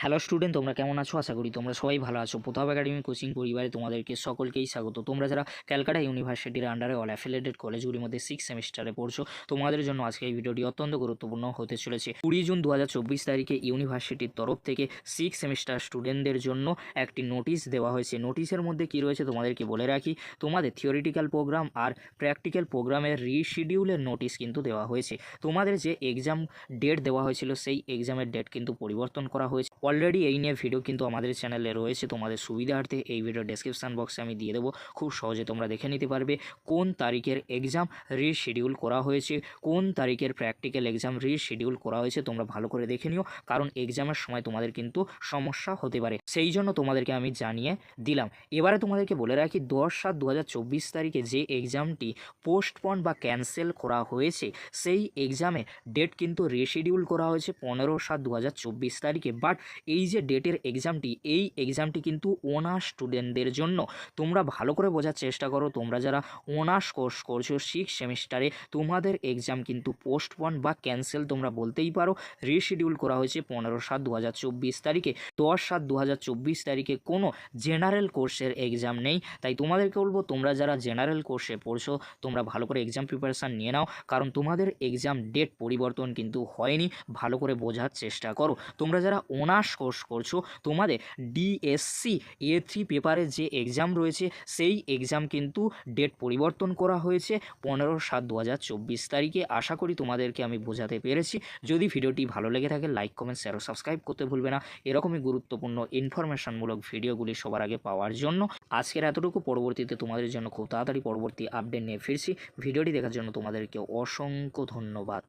Hello student, তোমরা কেমন আছো? আশা করি তোমরা সবাই ভালো আছো। প্রতাপ একাডেমি কোচিং পরিবারে তোমাদেরকে সকলকেই স্বাগত। তোমরা যারা ক্যালকাটা ইউনিভার্সিটির আন্ডারে অল অ্যাফিলিয়েটেড কলেজগুলির মধ্যে 6 সেমিস্টারে পড়ছো, তোমাদের জন্য আজকে এই ভিডিওটি অত্যন্ত গুরুত্বপূর্ণ হতে চলেছে। 20 জুন 2024 তারিখে ইউনিভার্সিটির তরফ থেকে 6 সেমিস্টার স্টুডেন্টদের জন্য একটি নোটিশ দেওয়া হয়েছে। নোটিশের মধ্যে কী রয়েছে তোমাদেরকে বলে রাখি, তোমাদের থিওরিটিক্যাল প্রোগ্রাম আর প্র্যাকটিক্যাল প্রোগ্রামের রিশিডিউলের নোটিশ কিন্তু দেওয়া হয়েছে। তোমাদের যে এক্সাম ডেট দেওয়া হয়েছিল সেই এক্সামের ডেট কিন্তু পরিবর্তন করা হয়েছে। অলরেডি এই নিয়ে ভিডিও কিন্তু আমাদের চ্যানেলে রয়েছে, তোমাদের সুবিধার্থে এই ভিডিও ডেসক্রিপশান বক্সে আমি দিয়ে দেবো, খুব সহজে তোমরা দেখে নিতে পারবে কোন তারিখের এক্সাম রিশিডিউল করা হয়েছে, কোন তারিখের প্র্যাকটিক্যাল এক্সাম রিশিডিউল করা হয়েছে। তোমরা ভালো করে দেখে নিও, কারণ এক্সামের সময় তোমাদের কিন্তু সমস্যা হতে পারে, সেই জন্য তোমাদেরকে আমি জানিয়ে দিলাম। এবারে তোমাদেরকে বলে রাখি, 10/7/2024 তারিখে যে এক্সামটি পোস্টপন বা ক্যান্সেল করা হয়েছে সেই এক্সামে ডেট কিন্তু রিশিডিউল করা হয়েছে 15/7/2024 তারিখে। বাট এই যে ডেটের এক্সামটি, এই এক্সামটি কিন্তু অনার্স স্টুডেন্টদের জন্য। তোমরা ভালো করে বোঝার চেষ্টা করো, তোমরা যারা অনার্স কোর্স করছো 6 সেমিস্টারে, তোমাদের এক্সাম কিন্তু পোস্টপন বা ক্যান্সেল তোমরা বলতেই পারো। রিশিডিউল করা হয়েছে 15/7/2024 তারিখে। 10/7/2024 তারিখে কোনো জেনারেল কোর্সের এক্সাম নেই। তাই তোমাদেরকে বলবো, তোমরা যারা জেনারেল কোর্সে পড়ছো তোমরা ভালো করে এক্সাম প্রিপারেশান নিয়ে নাও, কারণ তোমাদের এক্সাম ডেট পরিবর্তন কিন্তু হয়নি। ভালো করে বোঝার চেষ্টা করো। তোমরা যারা অনার্স কোর্স করছো, তোমাদের ডিএসসি A3 পেপারের যে এক্সাম রয়েছে সেই এক্সাম কিন্তু ডেট পরিবর্তন করা হয়েছে 15/7/2024 তারিখে। আশা করি তোমাদেরকে আমি বোঝাতে পেরেছি। যদি ভিডিওটি ভালো লেগে থাকে লাইক, কমেন্ট, শেয়ার ও সাবস্ক্রাইব করতে ভুলবে না, এরকমই গুরুত্বপূর্ণ ইনফরমেশনমূলক ভিডিওগুলি সবার আগে পাওয়ার জন্য। আজকের এতটুকু, পরবর্তীতে তোমাদের জন্য খুব তাড়াতাড়ি পরবর্তী আপডেট নিয়ে ফিরছি। ভিডিওটি দেখার জন্য তোমাদেরকে অসংখ্য ধন্যবাদ।